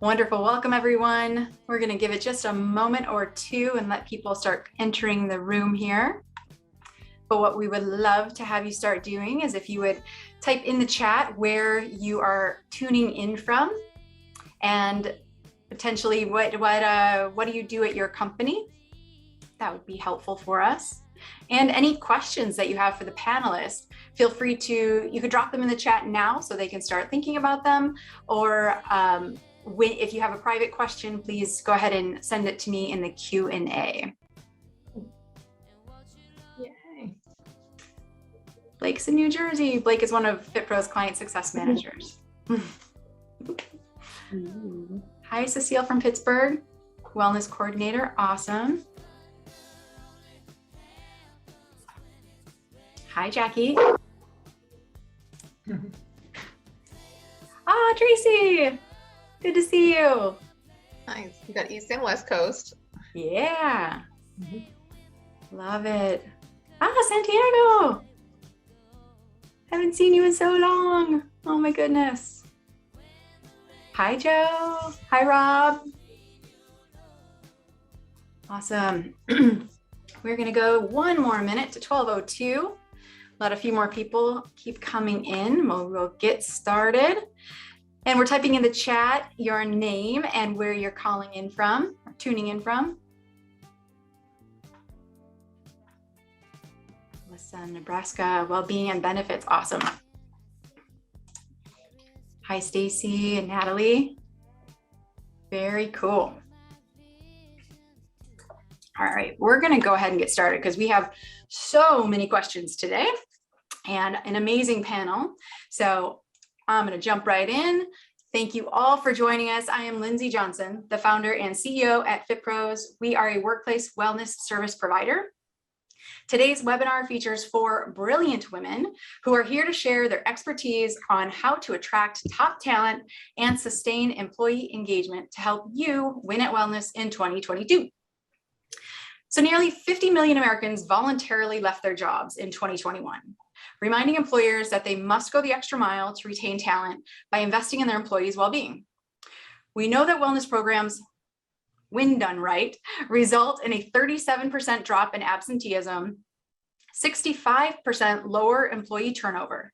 Wonderful. Welcome, everyone. We're going to give it just a moment or two and let people start entering the room here. But what we would love to have you start doing is if you would type in the chat where you are tuning in from and potentially what do you do at your company? That would be helpful for us. And any questions that you have for the panelists, feel free to, you could drop them in the chat now so they can start thinking about them, or if you have a private question, please go ahead and send it to me in the Q&A. Yay. Blake's in New Jersey. Blake is one of FitPro's client success managers. Hi, Cecile from Pittsburgh, wellness coordinator. Awesome. Hi, Jackie. Tracy. Good to see you. Nice. You got East and West Coast. Yeah. Love it. Santiago. Haven't seen you in so long. Oh my goodness. Hi, Joe. Hi, Rob. Awesome. We're going to go one more minute to 12:02. Let a few more people keep coming in. We'll get started. And we're typing in the chat your name and where you're calling in from, or tuning in from. Listen, Nebraska, well-being and benefits, awesome. Hi, Stacy and Natalie. Very cool. All right, we're gonna go ahead and get started because we have so many questions today and an amazing panel. So I'm going to jump right in. Thank you all for joining us. I am Lindsay Johnson, the founder and CEO at FitPros. We are a workplace wellness service provider. Today's webinar features 4 brilliant women who are here to share their expertise on how to attract top talent and sustain employee engagement to help you win at wellness in 2022. So nearly 50 million Americans voluntarily left their jobs in 2021. Reminding employers that they must go the extra mile to retain talent by investing in their employees' well-being. We know that wellness programs, when done right, result in a 37% drop in absenteeism, 65% lower employee turnover.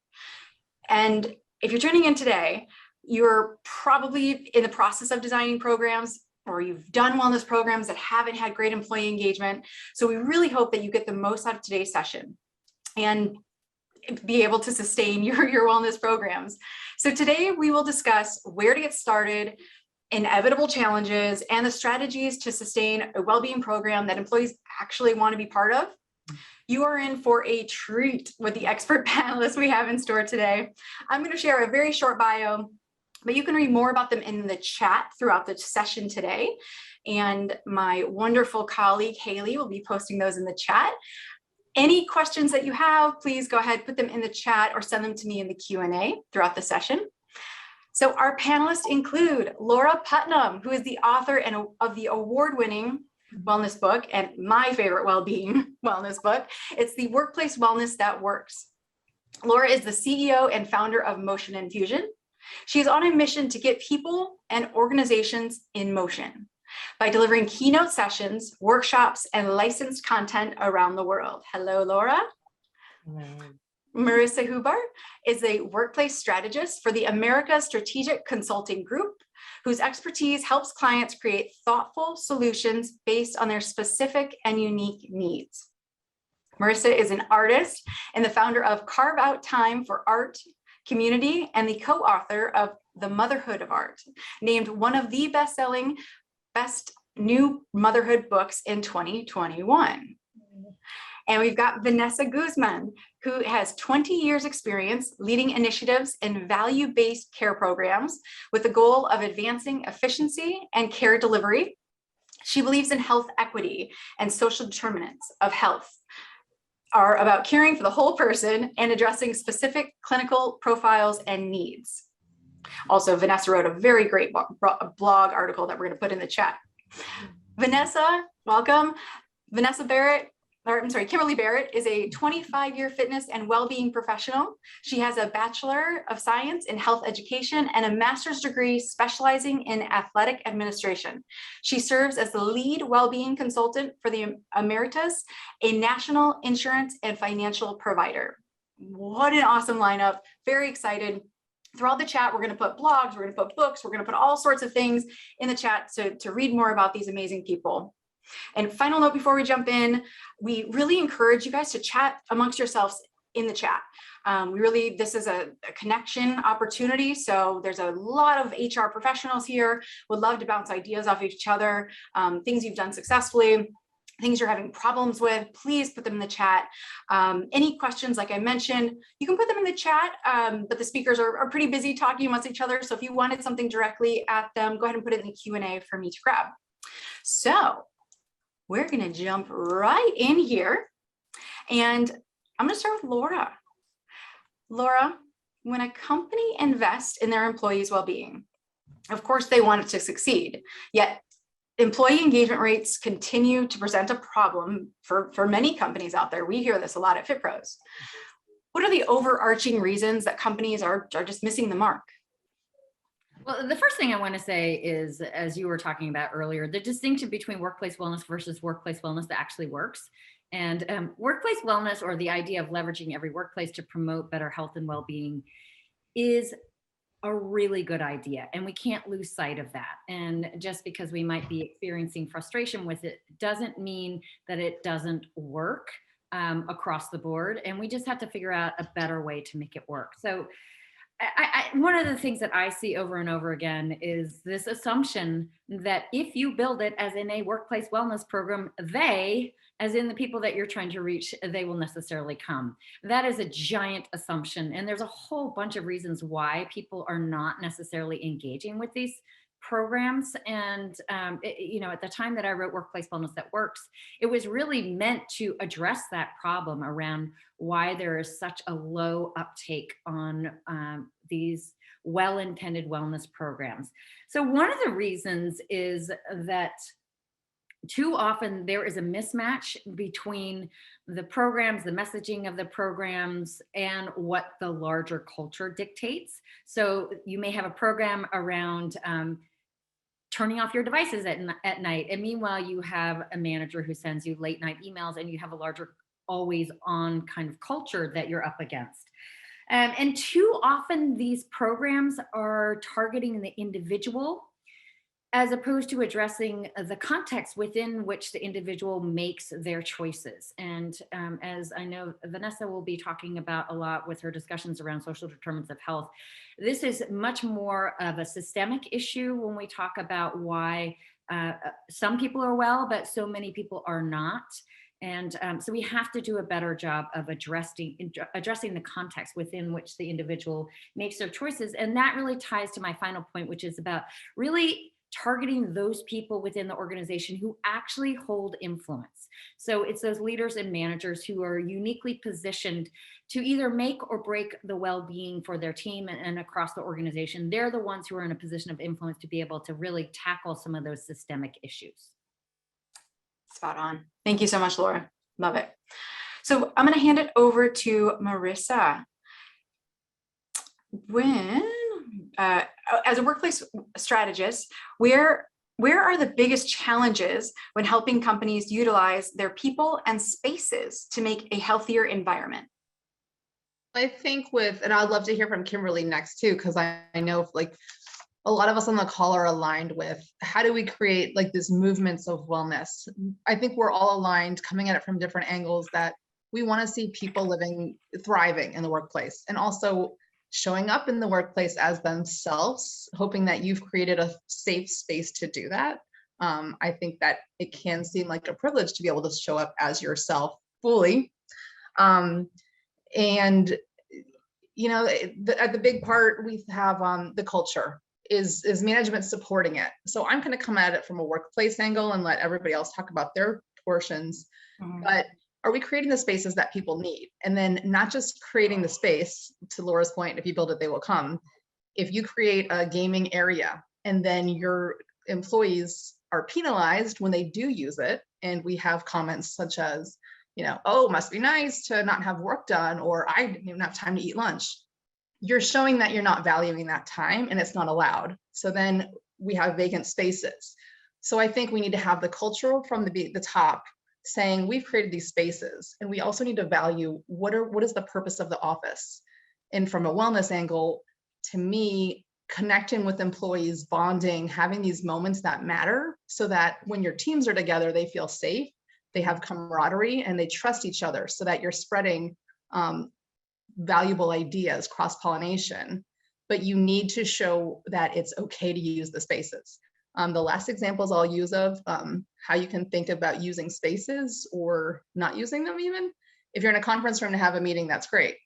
And if you're tuning in today, you're probably in the process of designing programs, or you've done wellness programs that haven't had great employee engagement. So we really hope that you get the most out of today's session and be able to sustain your wellness programs. So today we will discuss where to get started, inevitable challenges, and the strategies to sustain a well-being program that employees actually want to be part of. You are in for a treat with the expert panelists we have in store today. I'm going to share a very short bio, but you can read more about them in the chat throughout the session today. And my wonderful colleague, Haley, will be posting those in the chat. Any questions that you have, please go ahead, put them in the chat or send them to me in the Q&A throughout the session. So our panelists include Laura Putnam, who is the author of the award-winning wellness book and my favorite well-being wellness book. It's The Workplace Wellness That Works. Laura is the CEO and founder of Motion Infusion. She's on a mission to get people and organizations in motion by delivering keynote sessions, workshops, and licensed content around the world. Hello, Laura. Hello. Marissa Huber is a workplace strategist for the America Strategic Consulting Group, whose expertise helps clients create thoughtful solutions based on their specific and unique needs. Marissa is an artist and the founder of Carve Out Time for Art Community and the co-author of The Motherhood of Art, named one of the best-selling best new motherhood books in 2021. And we've got Vanessa Guzman, who has 20 years experience leading initiatives in value-based care programs with the goal of advancing efficiency and care delivery. She believes in health equity and social determinants of health are about caring for the whole person and addressing specific clinical profiles and needs. Also, Vanessa wrote a very great blog article that we're going to put in the chat. Vanessa, welcome. Vanessa Barrett Kimberly Barrett is a 25-year fitness and well-being professional. She has a Bachelor of Science in Health Education and a master's degree specializing in athletic administration. She serves as the lead well-being consultant for the Emeritus, a national insurance and financial provider. What an awesome lineup. Very excited. Throughout the chat, we're going to put blogs, we're going to put books, we're going to put all sorts of things in the chat to read more about these amazing people. And final note before we jump in, we really encourage you guys to chat amongst yourselves in the chat. This is a connection opportunity. So there's a lot of HR professionals here, would love to bounce ideas off each other, things you've done successfully, things you're having problems with, please put them in the chat. Any questions, like I mentioned, you can put them in the chat, but the speakers are pretty busy talking amongst each other. So if you wanted something directly at them, go ahead and put it in the Q&A for me to grab. So we're going to jump right in here. And I'm going to start with Laura. Laura, when a company invests in their employees' well-being, of course, they want it to succeed. Yet employee engagement rates continue to present a problem for many companies out there. We hear this a lot at FitPros. What are the overarching reasons that companies are just missing the mark? Well, the first thing I want to say is, as you were talking about earlier, the distinction between workplace wellness versus workplace wellness that actually works. And workplace wellness, or the idea of leveraging every workplace to promote better health and well-being, is a really good idea. And we can't lose sight of that. And just because we might be experiencing frustration with it doesn't mean that it doesn't work across the board. And we just have to figure out a better way to make it work. So one of the things that I see over and over again is this assumption that if you build it as in a workplace wellness program, they, as in the people that you're trying to reach, they will necessarily come. That is a giant assumption. And there's a whole bunch of reasons why people are not necessarily engaging with these programs. And, at the time that I wrote Workplace Wellness That Works, it was really meant to address that problem around why there is such a low uptake on these well-intended wellness programs. So one of the reasons is that too often there is a mismatch between the programs, the messaging of the programs, and what the larger culture dictates. So you may have a program around turning off your devices at night. And meanwhile, you have a manager who sends you late night emails, and you have a larger always on kind of culture that you're up against. And too often these programs are targeting the individual as opposed to addressing the context within which the individual makes their choices. And as I know Vanessa will be talking about a lot with her discussions around social determinants of health, this is much more of a systemic issue when we talk about why some people are well, but so many people are not. And so we have to do a better job of addressing the context within which the individual makes their choices. And that really ties to my final point, which is about really targeting those people within the organization who actually hold influence. So it's those leaders and managers who are uniquely positioned to either make or break the well-being for their team and across the organization. They're the ones who are in a position of influence to be able to really tackle some of those systemic issues. Spot on. Thank you so much, Laura. Love it. So I'm going to hand it over to Marissa. As a workplace strategist, where are the biggest challenges when helping companies utilize their people and spaces to make a healthier environment? I think and I'd love to hear from Kimberly next too, because I know a lot of us on the call are aligned with how do we create these movements of wellness. I think we're all aligned, coming at it from different angles, that we want to see people thriving in the workplace, and also showing up in the workplace as themselves, hoping that you've created a safe space to do that. I think that it can seem like a privilege to be able to show up as yourself fully. At the big part, we have the culture. Is management supporting it? So I'm going to come at it from a workplace angle and let everybody else talk about their portions. But are we creating the spaces that people need? And then not just creating the space, to Laura's point, if you build it, they will come. If you create a gaming area and then your employees are penalized when they do use it, and we have comments such as, oh, must be nice to not have work done, or I didn't even have time to eat lunch. You're showing that you're not valuing that time and it's not allowed. So then we have vacant spaces. So I think we need to have the culture from the top saying we've created these spaces, and we also need to value what is the purpose of the office. And from a wellness angle, to me, connecting with employees, bonding, having these moments that matter, so that when your teams are together, they feel safe, they have camaraderie, and they trust each other, so that you're spreading valuable ideas, cross-pollination. But you need to show that it's okay to use the spaces. The last examples I'll use of how you can think about using spaces or not using them even. If you're in a conference room to have a meeting, that's great.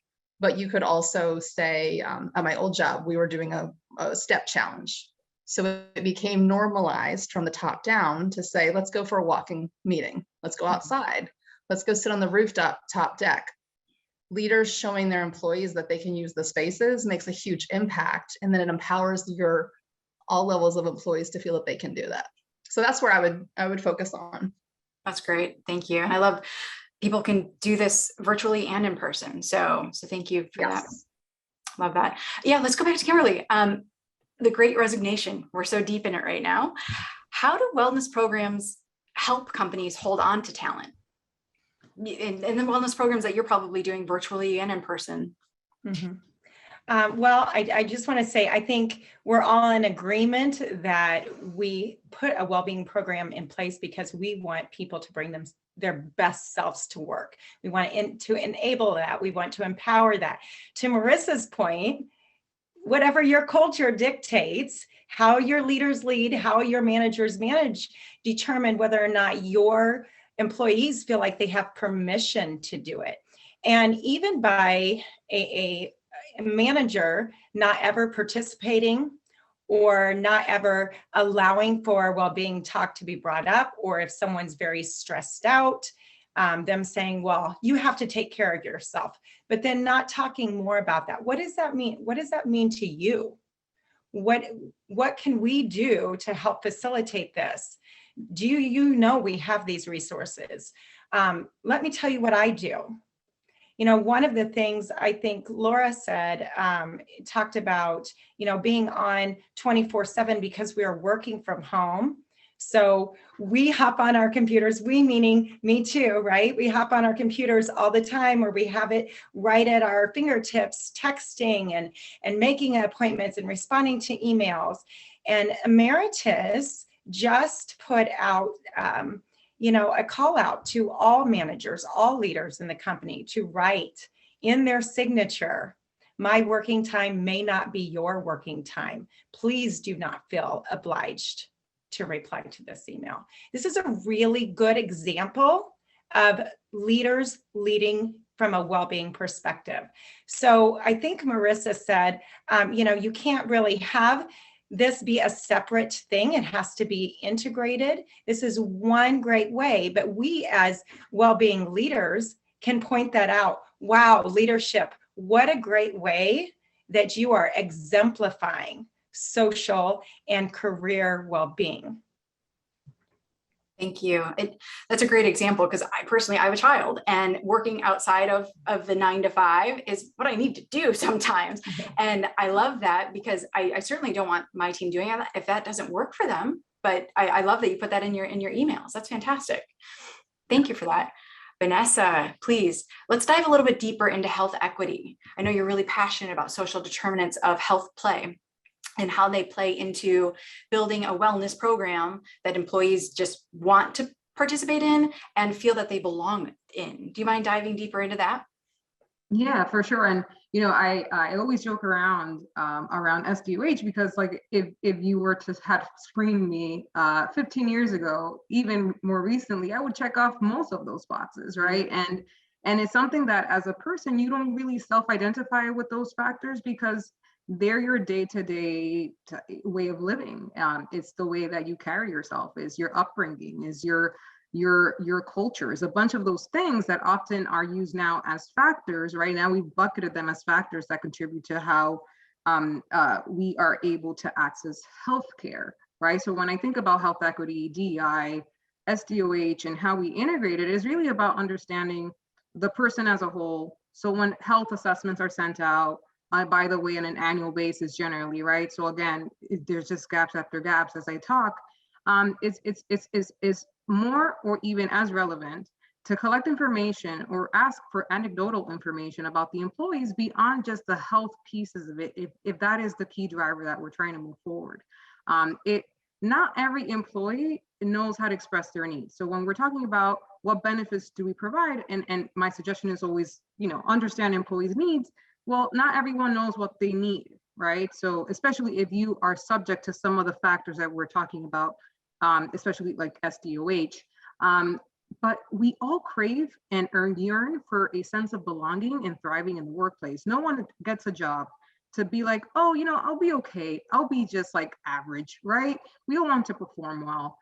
But you could also say, at my old job, we were doing a step challenge. So it became normalized from the top down to say, let's go for a walking meeting. Let's go outside. Let's go sit on the rooftop top deck. Leaders showing their employees that they can use the spaces makes a huge impact. And then it empowers all levels of employees to feel that they can do that. So that's where I would focus on. That's great. Thank you. And I love people can do this virtually and in person. So thank you for that. Love that. Yeah, let's go back to Kimberly. The Great Resignation. We're so deep in it right now. How do wellness programs help companies hold on to talent? And the wellness programs that you're probably doing virtually and in person. Mm-hmm. Well, I just want to say, I think we're all in agreement that we put a well-being program in place because we want people to bring their best selves to work. We want to enable that. We want to empower that. To Marissa's point, whatever your culture dictates, how your leaders lead, how your managers manage, determine whether or not your employees feel like they have permission to do it. And even by a manager not ever participating or not ever allowing for well-being talk to be brought up, or if someone's very stressed out, them saying, well, you have to take care of yourself, but then not talking more about that. What does that mean? What does that mean to you? What can we do to help facilitate this? Do you know we have these resources? Let me tell you what I do. One of the things I think Laura said, talked about, being on 24/7 because we are working from home. So we hop on our computers, we meaning me too, right? We hop on our computers all the time, or we have it right at our fingertips, texting and making appointments and responding to emails. And Emeritus just put out, a call out to all managers, all leaders in the company to write in their signature, my working time may not be your working time. Please do not feel obliged to reply to this email. This is a really good example of leaders leading from a well-being perspective. So I think Marissa said, you can't really have this be a separate thing. It has to be integrated. This is one great way, but we as well-being leaders can point that out. Wow, leadership, what a great way that you are exemplifying social and career well-being. Thank you. That's a great example, because I have a child, and working outside of the 9 to 5 is what I need to do sometimes. And I love that, because I certainly don't want my team doing it if that doesn't work for them. But I love that you put that in your emails. That's fantastic. Thank you for that. Vanessa, please, let's dive a little bit deeper into health equity. I know you're really passionate about social determinants of health play and how they play into building a wellness program that employees just want to participate in and feel that they belong in. Do you mind diving deeper into that? Yeah, for sure. And I always joke around SDOH, because like if you were to have screened me 15 years ago, even more recently, I would check off most of those boxes, right? And it's something that as a person, you don't really self-identify with those factors, because they're your day-to-day way of living. It's the way that you carry yourself, is your upbringing, is your culture, is a bunch of those things that often are used now as factors. Right now, we've bucketed them as factors that contribute to how we are able to access healthcare, right? So when I think about health equity, DEI, SDOH and how we integrate it is really about understanding the person as a whole. So when health assessments are sent out, by the way, on an annual basis generally, right? So again, there's just gaps after gaps as I talk. It's more or even as relevant to collect information or ask for anecdotal information about the employees beyond just the health pieces of it, if that is the key driver that we're trying to move forward. Not every employee knows how to express their needs. So when we're talking about what benefits do we provide, and my suggestion is always, understand employees' needs. Well, not everyone knows what they need, right? So especially if you are subject to some of the factors that we're talking about, especially like SDOH. But we all crave and yearn for a sense of belonging and thriving in the workplace. No one gets a job to be like, oh, I'll be okay. I'll be just like average, right? We all want to perform well.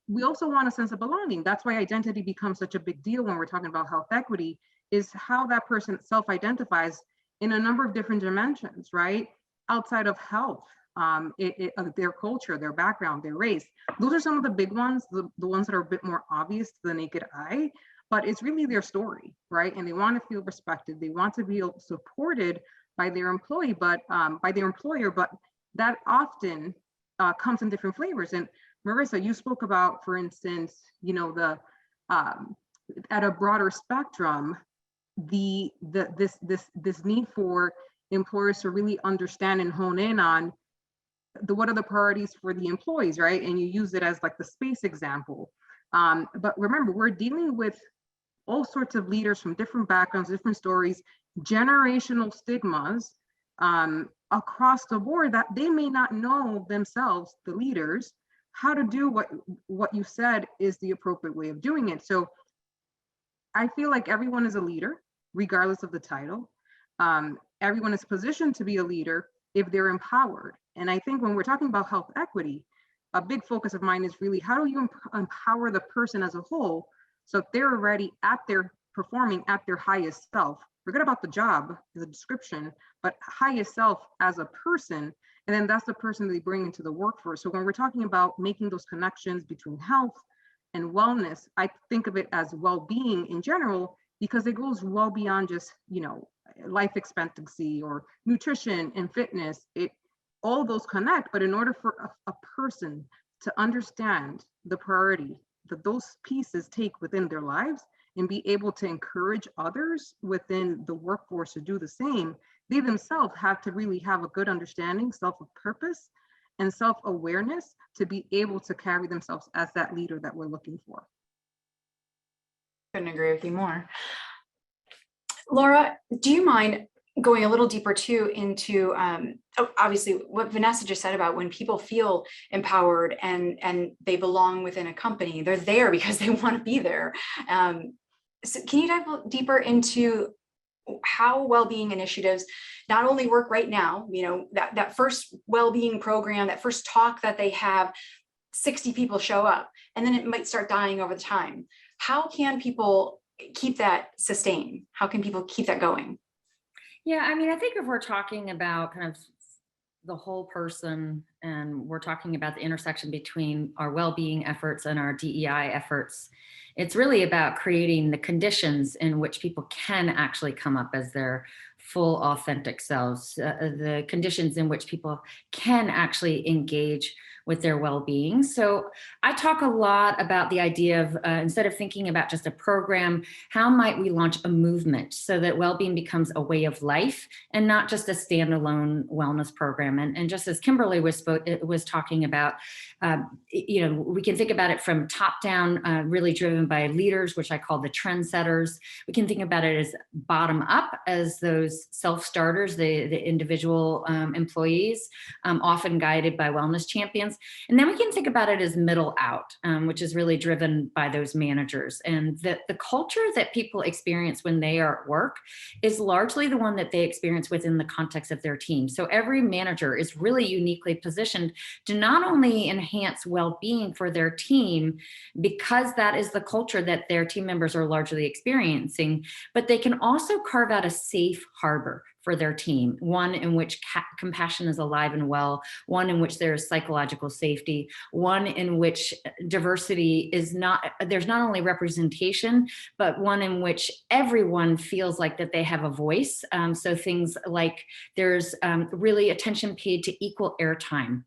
We also want a sense of belonging. That's why identity becomes such a big deal when we're talking about health equity, is how that person self-identifies in a number of different dimensions, right? Outside of health, their culture, their background, their race. Those are some of the big ones, the ones that are a bit more obvious to the naked eye, but it's really their story, right? And they want to feel respected. They want to be supported by their employer, but that often comes in different flavors. And Marissa, you spoke about, for instance, the at a broader spectrum, this need for employers to really understand and hone in on what are the priorities for the employees, right? And you use it as like the space example. But remember, we're dealing with all sorts of leaders from different backgrounds, different stories, generational stigmas across the board that they may not know themselves, the leaders, how to do what you said is the appropriate way of doing it. So I feel like everyone is a leader, regardless of the title. Everyone is positioned to be a leader if they're empowered. And I think when we're talking about health equity, a big focus of mine is really how do you empower the person as a whole so they're already performing at their highest self. Forget about the job, the description, but highest self as a person. And then that's the person they bring into the workforce. So when we're talking about making those connections between health and wellness, I think of it as well-being in general, because it goes well beyond just, life expectancy or nutrition and fitness. All those connect, but in order for a person to understand the priority that those pieces take within their lives and be able to encourage others within the workforce to do the same, they themselves have to really have a good understanding, self-purpose and self-awareness to be able to carry themselves as that leader that we're looking for. Couldn't agree with you more. Laura, do you mind going a little deeper too into obviously what Vanessa just said about when people feel empowered and they belong within a company, they're there because they want to be there. So can you dive deeper into how well-being initiatives not only work right now, that first well-being program, that first talk that they have, 60 people show up, and then it might start dying over the time. How can people keep that sustained? How can people keep that going? Yeah, I think if we're talking about kind of the whole person and we're talking about the intersection between our well-being efforts and our DEI efforts, it's really about creating the conditions in which people can actually come up as their full authentic selves, the conditions in which people can actually engage with their well-being. So I talk a lot about the idea of instead of thinking about just a program, how might we launch a movement so that well-being becomes a way of life and not just a standalone wellness program. And just as Kimberly was talking about, we can think about it from top down, really driven by leaders, which I call the trendsetters. We can think about it as bottom up, as those self-starters, the individual employees, often guided by wellness champions. And then we can think about it as middle out, which is really driven by those managers. And the culture that people experience when they are at work is largely the one that they experience within the context of their team. So every manager is really uniquely positioned to not only enhance well-being for their team, because that is the culture that their team members are largely experiencing, but they can also carve out a safe harbor for their team, one in which compassion is alive and well, one in which there is psychological safety, one in which diversity is not, there's not only representation, but one in which everyone feels like that they have a voice. So things like there's really attention paid to equal airtime.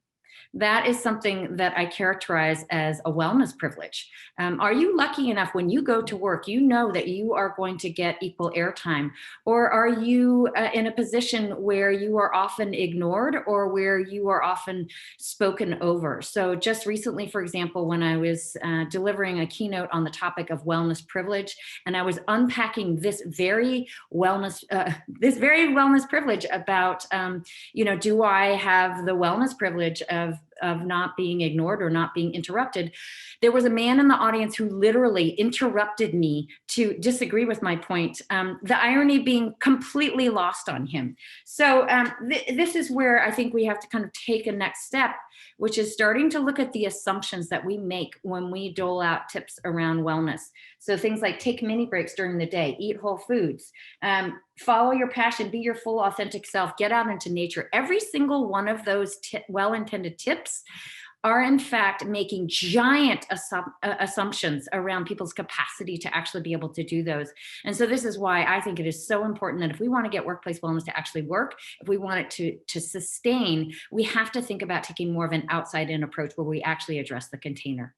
That is something that I characterize as a wellness privilege. Are you lucky enough when you go to work, you know that you are going to get equal airtime? Or are you in a position where you are often ignored or where you are often spoken over? So just recently, for example, when I was delivering a keynote on the topic of wellness privilege, and I was unpacking this very wellness privilege about, do I have the wellness privilege of not being ignored or not being interrupted? There was a man in the audience who literally interrupted me to disagree with my point, the irony being completely lost on him. So this is where I think we have to kind of take a next step, which is starting to look at the assumptions that we make when we dole out tips around wellness. So things like take mini breaks during the day, eat whole foods, follow your passion, be your full authentic self, get out into nature. Every single one of those well-intended tips are in fact making giant assumptions around people's capacity to actually be able to do those. And so this is why I think it is so important that if we want to get workplace wellness to actually work, if we want it to sustain, we have to think about taking more of an outside-in approach where we actually address the container.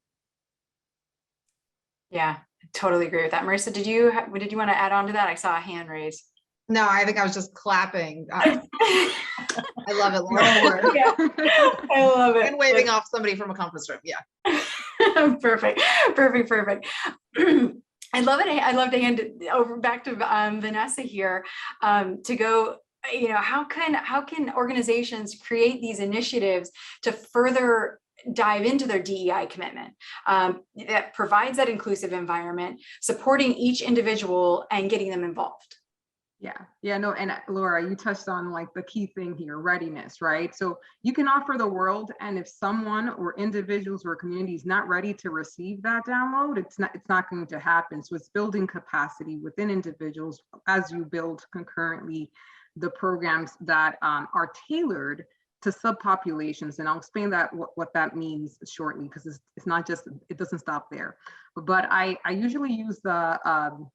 Yeah, I totally agree with that. Marissa, did you want to add on to that? I saw a hand raised. No, I think I was just clapping. I love it, Laura. Yeah, I love it. And waving off somebody from a conference room. Yeah. Perfect. I love it. I'd love to hand it over back to Vanessa here to go. How can organizations create these initiatives to further dive into their DEI commitment that provides that inclusive environment, supporting each individual and getting them involved? Yeah, no, and Laura, you touched on like the key thing here, readiness, right? So you can offer the world, and if someone or individuals or communities not ready to receive that download, it's not going to happen. So it's building capacity within individuals as you build concurrently the programs that are tailored to subpopulations, and I'll explain that what that means shortly, because it's not just, it doesn't stop there. But I usually use the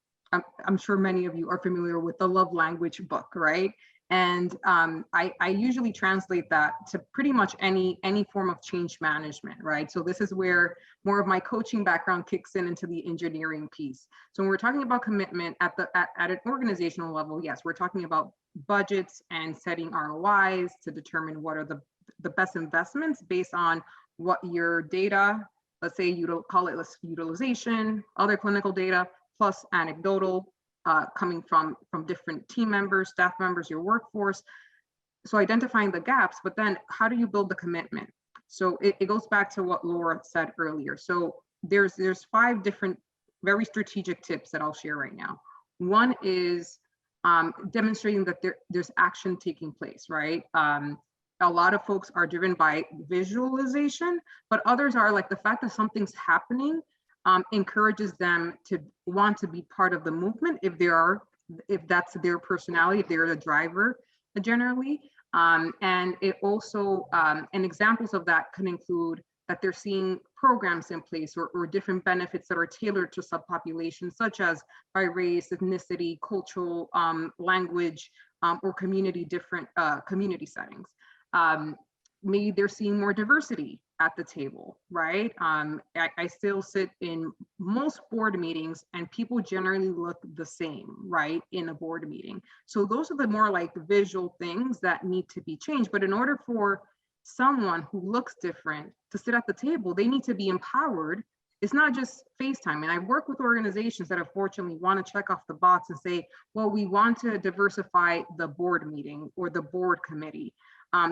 I'm sure many of you are familiar with the love language book, right? And I usually translate that to pretty much any form of change management, right? So this is where more of my coaching background kicks into the engineering piece. So when we're talking about commitment at an organizational level, yes, we're talking about budgets and setting ROIs to determine what are the best investments based on what your data, let's say call it utilization, other clinical data, plus anecdotal coming from different team members, staff members, your workforce. So identifying the gaps, but then how do you build the commitment? So it goes back to what Laura said earlier. So there's 5 different very strategic tips that I'll share right now. One is demonstrating that there's action taking place, right? A lot of folks are driven by visualization, but others are like the fact that something's happening encourages them to want to be part of the movement if that's their personality, if they're the driver generally. And it also, and examples of that can include that they're seeing programs in place or different benefits that are tailored to subpopulations, such as by race, ethnicity, cultural, language, or different community settings. Maybe they're seeing more diversity at the table, right? I still sit in most board meetings and people generally look the same, right, in a board meeting. So those are the more like visual things that need to be changed. But in order for someone who looks different to sit at the table, they need to be empowered. It's not just FaceTime. And I work with organizations that unfortunately want to check off the box and say, well, we want to diversify the board meeting or the board committee.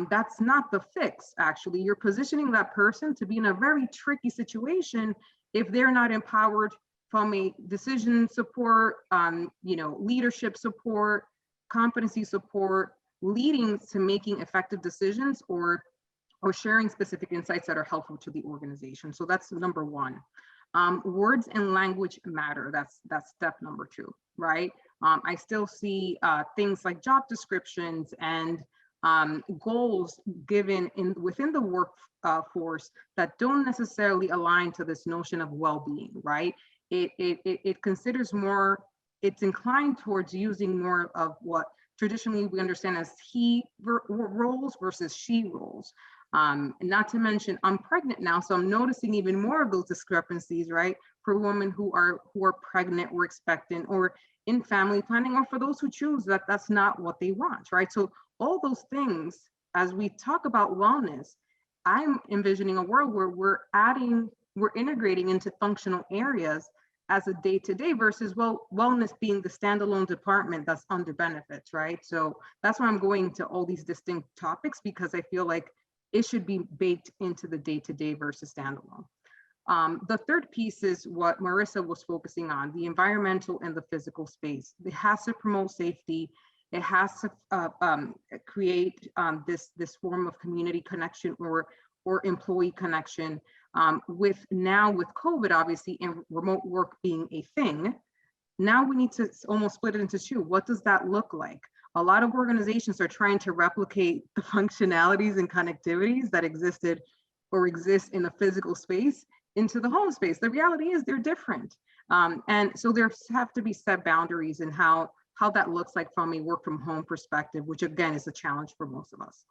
That's not the fix, actually. You're positioning that person to be in a very tricky situation if they're not empowered from a decision support, leadership support, competency support, leading to making effective decisions or sharing specific insights that are helpful to the organization. So that's number 1. Words and language matter. That's step number 2, right? I still see things like job descriptions and goals given within the workforce that don't necessarily align to this notion of well-being, right? It considers more, it's inclined towards using more of what traditionally we understand as he roles versus she roles. Not to mention, I'm pregnant now, so I'm noticing even more of those discrepancies, right? For women who are pregnant or expectant or in family planning, or for those who choose that that's not what they want, right? So all those things, as we talk about wellness, I'm envisioning a world where we're integrating into functional areas as a day-to-day versus wellness being the standalone department that's under benefits, right? So that's why I'm going to all these distinct topics, because I feel like it should be baked into the day-to-day versus standalone. The third piece is what Marissa was focusing on, the environmental and the physical space. It has to promote safety. It has to create this form of community connection or employee connection. With COVID, obviously, and remote work being a thing, now we need to almost split it into two. What does that look like? A lot of organizations are trying to replicate the functionalities and connectivities that existed or exist in the physical space into the home space. The reality is they're different. And so there have to be set boundaries in how that looks like from a work from home perspective, which again is a challenge for most of us.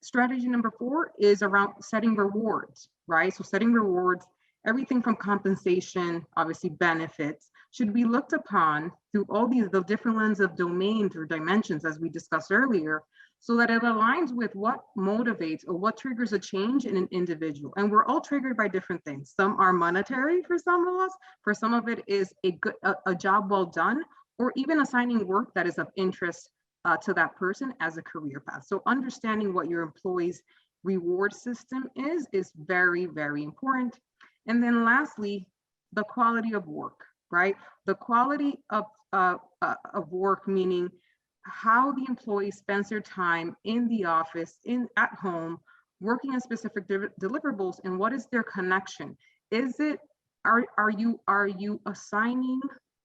Strategy number 4 is around setting rewards, right? So setting rewards, everything from compensation, obviously benefits, should be looked upon through all the different lens of domains or dimensions, as we discussed earlier, so that it aligns with what motivates or what triggers a change in an individual. And we're all triggered by different things. Some are monetary for some of us, for some of it is a job well done, or even assigning work that is of interest to that person as a career path. So understanding what your employee's reward system is very, very important. And then lastly, the quality of work, right? The quality of work, meaning how the employee spends their time in the office, at home, working on specific deliverables, and what is their connection? Are you assigning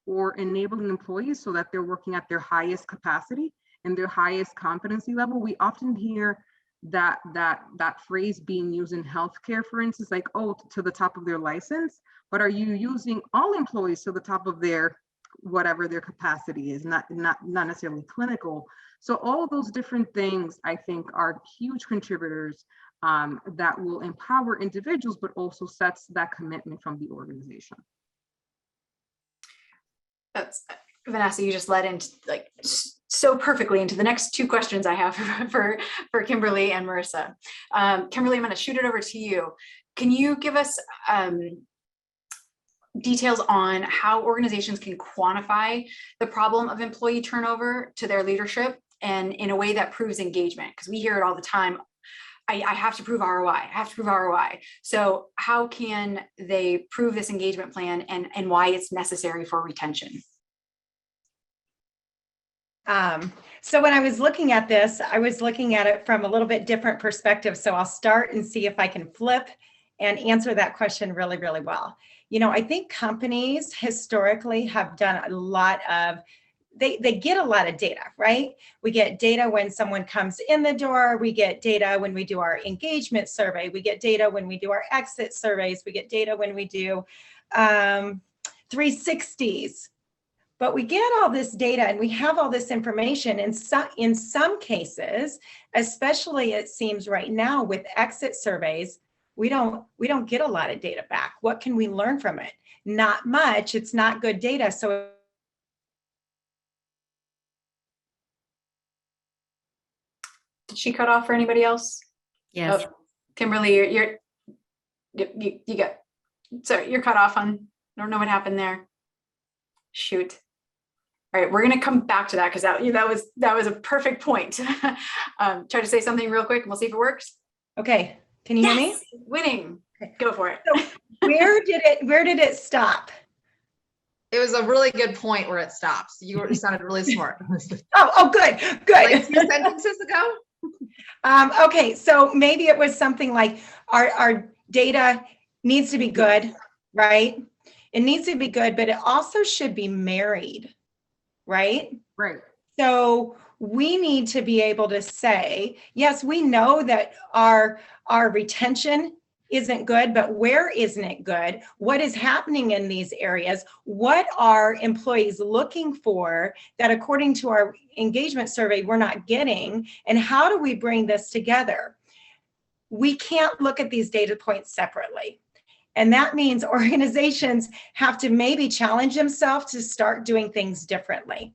or enabling employees so that they're working at their highest capacity and their highest competency level? We often hear that phrase being used in healthcare, for instance, like, oh, to the top of their license, but are you using all employees to the top of their whatever their capacity is, not necessarily clinical? So all those different things, I think, are huge contributors that will empower individuals, but also sets that commitment from the organization. That's, Vanessa, you just led into like so perfectly into the next 2 questions I have for Kimberly and Marissa. Kimberly, I'm going to shoot it over to you. Can you give us details on how organizations can quantify the problem of employee turnover to their leadership and in a way that proves engagement? Because we hear it all the time. I have to prove ROI. I have to prove ROI. So how can they prove this engagement plan and why it's necessary for retention? So when I was looking at this, I was looking at it from a little bit different perspective. So I'll start and see if I can flip and answer that question really, really well. You know, I think companies historically have done a lot of, they get a lot of data, right? We get data when someone comes in the door. We get data when we do our engagement survey. We get data when we do our exit surveys. We get data when we do 360s. But we get all this data and we have all this information. And in some cases, especially it seems right now with exit surveys, we don't get a lot of data back. What can we learn from it? Not much. It's not good data. So did she cut off for anybody else? Yes. Oh, Kimberly, you got, sorry, you're cut off on, I don't know what happened there. Shoot. All right, we're going to come back to that because that was a perfect point. Try to say something real quick and we'll see if it works. okay, can you hear me? Winning. Go for it. So where did it stop? It was a really good point where it stops. You sounded really smart. Oh, good. Like 2 sentences ago. Okay, so maybe it was something like our data needs to be good, right? It needs to be good, but it also should be married right? Right. So we need to be able to say, yes, we know that our retention isn't good, but where isn't it good? What is happening in these areas? What are employees looking for that according to our engagement survey we're not getting? And how do we bring this together? We can't look at these data points separately. And that means organizations have to maybe challenge themselves to start doing things differently,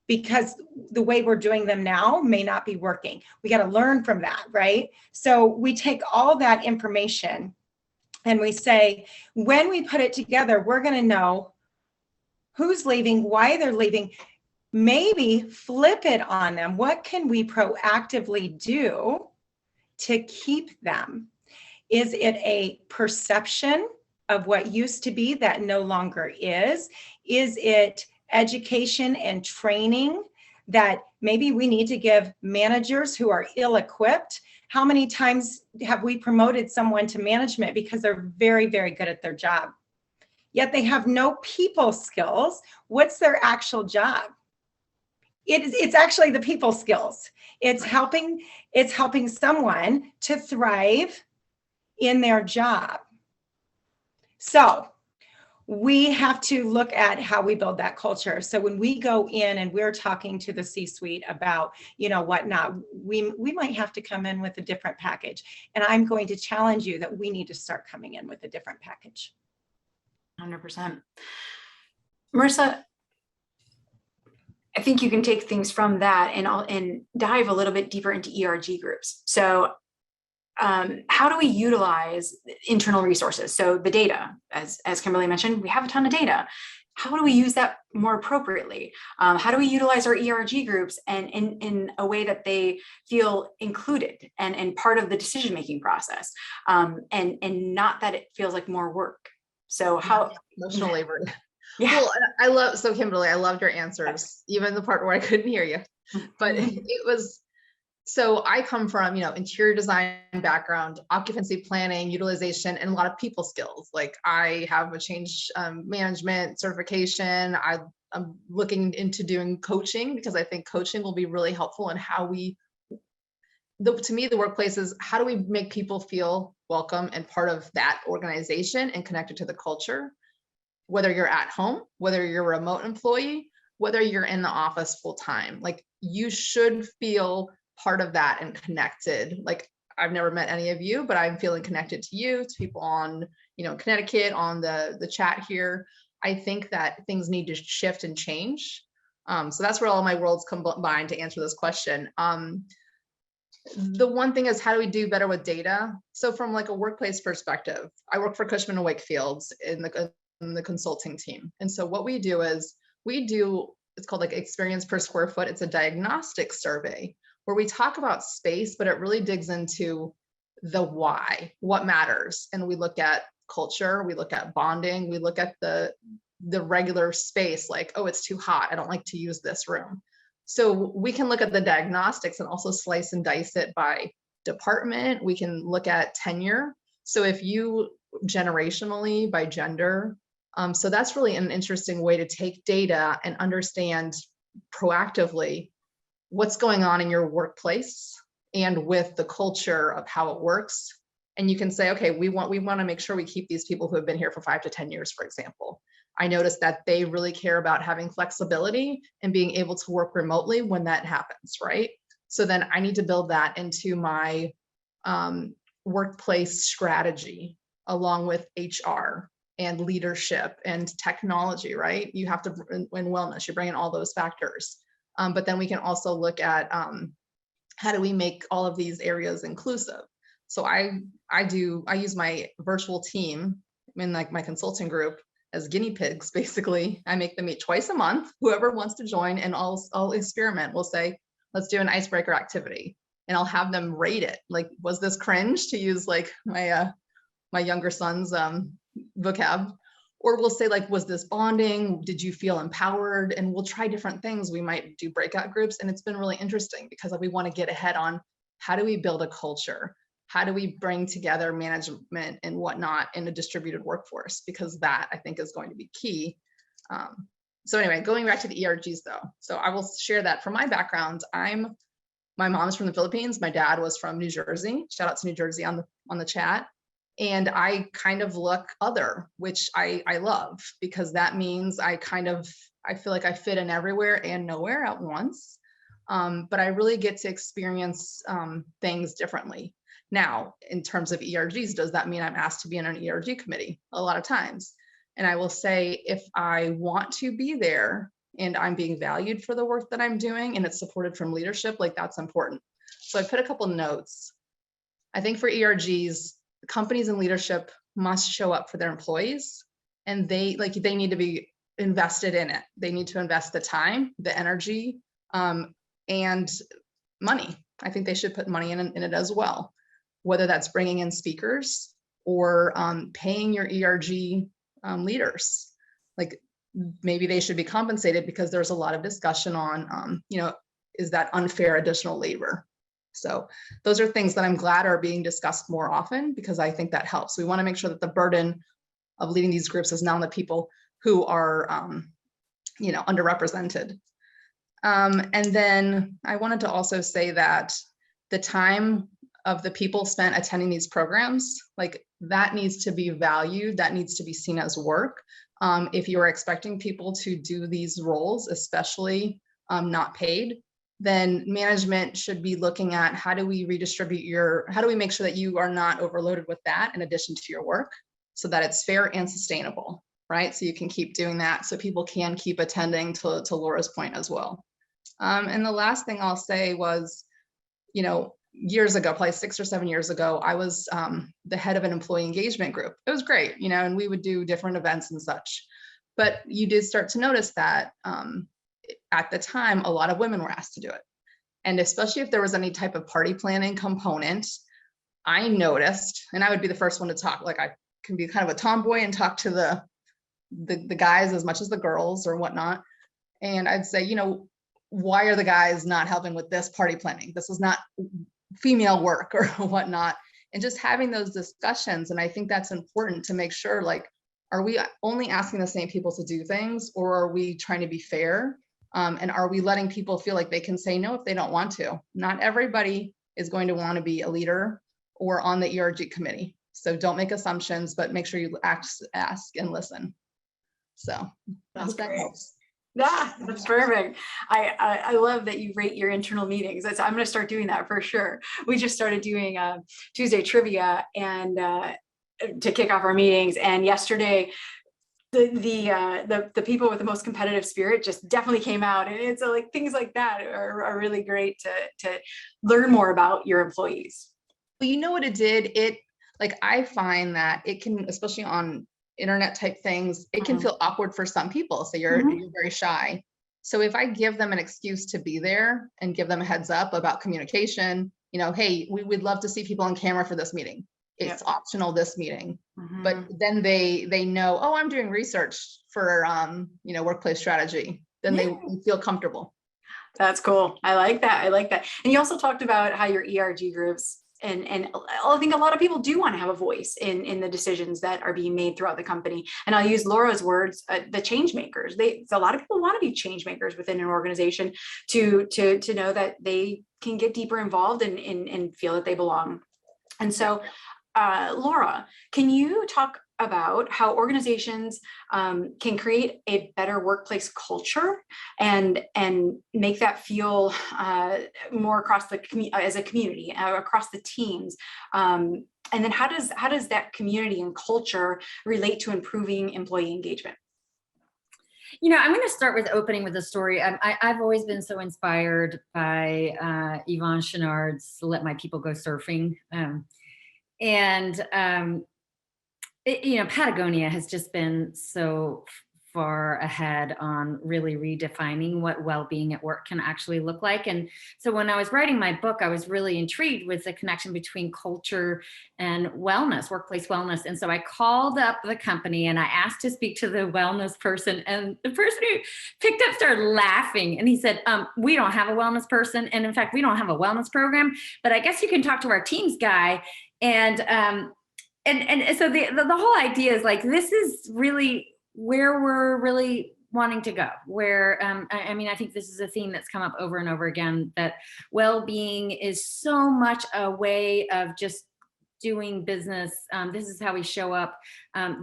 because the way we're doing them now may not be working. We got to learn from that, right? So we take all that information and we say, when we put it together, we're going to know who's leaving, why they're leaving, maybe flip it on them. What can we proactively do to keep them? Is it a perception of what used to be that no longer is? Is it education and training that maybe we need to give managers who are ill-equipped? How many times have we promoted someone to management because they're very, very good at their job, yet they have no people skills? What's their actual job? It's actually the people skills. It's helping someone to thrive in their job. So we have to look at how we build that culture. So when we go in and we're talking to the C-suite about, whatnot, we might have to come in with a different package. And I'm going to challenge you that we need to start coming in with a different package. 100%. Marissa, I think you can take things from that and dive a little bit deeper into ERG groups. So how do we utilize internal resources? So the data, as Kimberly mentioned, we have a ton of data. How do we use that more appropriately? How do we utilize our ERG groups and in a way that they feel included and part of the decision-making process, and not that it feels like more work? So how emotional labor. Yeah. Well, Kimberly, I loved your answers, even the part where I couldn't hear you, but it was, so I come from, interior design background, occupancy planning, utilization, and a lot of people skills. Like I have a change management certification. I'm looking into doing coaching because I think coaching will be really helpful in how to me, the workplace is how do we make people feel welcome and part of that organization and connected to the culture, whether you're at home, whether you're a remote employee, whether you're in the office full time. Like you should feel part of that and connected. Like I've never met any of you, but I'm feeling connected to you, to people on, Connecticut, on the chat here. I think that things need to shift and change. So that's where all my worlds combine to answer this question. The one thing is, how do we do better with data? So from like a workplace perspective, I work for Cushman & Wakefield's in the consulting team. And so what we do is it's called like experience per square foot. It's a diagnostic survey where we talk about space, but it really digs into the why, what matters. And we look at culture, we look at bonding, we look at the regular space, like, oh, it's too hot, I don't like to use this room. So we can look at the diagnostics and also slice and dice it by department. We can look at tenure. So if you generationally by gender, so that's really an interesting way to take data and understand proactively what's going on in your workplace and with the culture of how it works. And you can say, okay, we want to make sure we keep these people who have been here for 5 to 10 years, for example. I noticed that they really care about having flexibility and being able to work remotely when that happens, right? So then I need to build that into my workplace strategy along with HR and leadership and technology, right? You have to, in wellness, you bring in all those factors. But then we can also look at how do we make all of these areas inclusive? So I use my virtual team in like my consulting group as guinea pigs, basically. I make them meet twice a month, whoever wants to join, and I'll experiment. We'll say, let's do an icebreaker activity. And I'll have them rate it. Like, was this cringe, to use like my younger son's vocab? Or we'll say like, was this bonding? Did you feel empowered? And we'll try different things. We might do breakout groups. And it's been really interesting because we want to get ahead on how do we build a culture? How do we bring together management and whatnot in a distributed workforce? Because that, I think, is going to be key. So anyway, going back to the ERGs though. So I will share that from my background. My mom's from the Philippines. My dad was from New Jersey. Shout out to New Jersey on the chat. And I kind of look other, which I love, because that means I feel like I fit in everywhere and nowhere at once. But I really get to experience things differently. Now, in terms of ERGs, does that mean I'm asked to be in an ERG committee? A lot of times. And I will say, if I want to be there and I'm being valued for the work that I'm doing and it's supported from leadership, like that's important. So I put a couple notes. I think for ERGs, companies and leadership must show up for their employees, and they need to be invested in it. They need to invest the time, the energy, and money. I think they should put money in it as well, whether that's bringing in speakers or paying your ERG leaders. Like maybe they should be compensated, because there's a lot of discussion on, is that unfair additional labor? So those are things that I'm glad are being discussed more often, because I think that helps. We want to make sure that the burden of leading these groups is not on the people who are, underrepresented. And then I wanted to also say that the time of the people spent attending these programs, like that needs to be valued, that needs to be seen as work. If you are expecting people to do these roles, especially not paid, then management should be looking at how do we redistribute how do we make sure that you are not overloaded with that in addition to your work, so that it's fair and sustainable, right? So you can keep doing that, so people can keep attending, to Laura's point as well. And the last thing I'll say was, years ago, probably 6 or 7 years ago, I was the head of an employee engagement group. It was great, and we would do different events and such. But you did start to notice that at the time, a lot of women were asked to do it. And especially if there was any type of party planning component, I noticed, and I would be the first one to talk, like I can be kind of a tomboy and talk to the guys as much as the girls or whatnot. And I'd say, why are the guys not helping with this party planning? This is not female work or whatnot. And just having those discussions. And I think that's important to make sure, like, are we only asking the same people to do things, or are we trying to be fair? And are we letting people feel like they can say no if they don't want to? Not everybody is going to want to be a leader or on the ERG committee. So don't make assumptions, but make sure you ask and listen. So That's that great. helps. Yeah, that's perfect. I love that you rate your internal meetings. I'm going to start doing that for sure. We just started doing Tuesday trivia and to kick off our meetings. And yesterday, the people with the most competitive spirit just definitely came out, and it's like things like that are really great to learn more about your employees. Well, you know what it did? I find that it can, especially on internet type things, it can feel awkward for some people. So you're very shy. So if I give them an excuse to be there and give them a heads up about communication, hey, we would love to see people on camera for this meeting. It's optional this meeting, but then they know, oh, I'm doing research for workplace strategy. Then they feel comfortable. That's cool. I like that. And you also talked about how your ERG groups and I think a lot of people do want to have a voice in the decisions that are being made throughout the company. And I'll use Laura's words, the change makers. So a lot of people want to be change makers within an organization to know that they can get deeper involved and feel that they belong. And so, Laura, can you talk about how organizations can create a better workplace culture and make that feel more across as a community, across the teams, and then how does that community and culture relate to improving employee engagement? I'm going to start with opening with a story. I've always been so inspired by Yvon Chouinard's "Let My People Go Surfing." Patagonia has just been so far ahead on really redefining what well-being at work can actually look like. And so when I was writing my book, I was really intrigued with the connection between culture and wellness, workplace wellness. And so I called up the company and I asked to speak to the wellness person, and the person who picked up started laughing. And he said, we don't have a wellness person. And in fact, we don't have a wellness program, but I guess you can talk to our teams guy. And so the whole idea is like, this is really where we're really wanting to go, where I mean, I think this is a theme that's come up over and over again, that well-being is so much a way of just doing business. This is how we show up.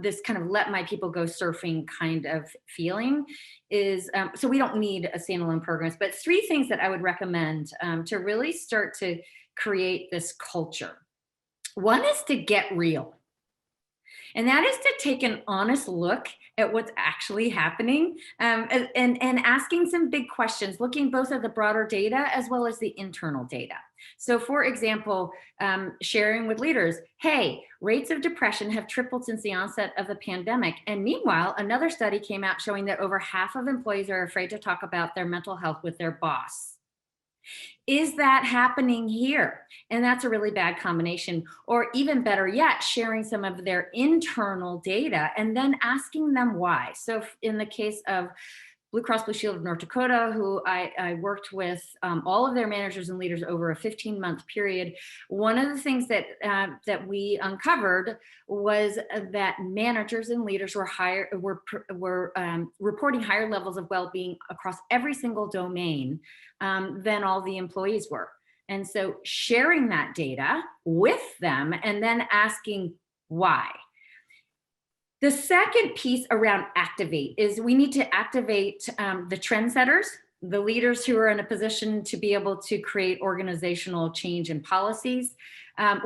This kind of let my people go surfing kind of feeling is, so we don't need a standalone programs, but 3 things that I would recommend to really start to create this culture. One is to get real. And that is to take an honest look at what's actually happening, and asking some big questions, looking both at the broader data as well as the internal data. So for example, sharing with leaders, hey, rates of depression have tripled since the onset of the pandemic. And meanwhile, another study came out showing that over half of employees are afraid to talk about their mental health with their boss. Is that happening here? And that's a really bad combination. Or even better yet, sharing some of their internal data and then asking them why. So in the case of Blue Cross Blue Shield of North Dakota, who I worked with all of their managers and leaders over a 15-month period. One of the things that that we uncovered was that managers and leaders were reporting higher levels of well-being across every single domain than all the employees were. And so sharing that data with them and then asking why. The second piece around activate is we need to activate the trendsetters, the leaders who are in a position to be able to create organizational change and policies.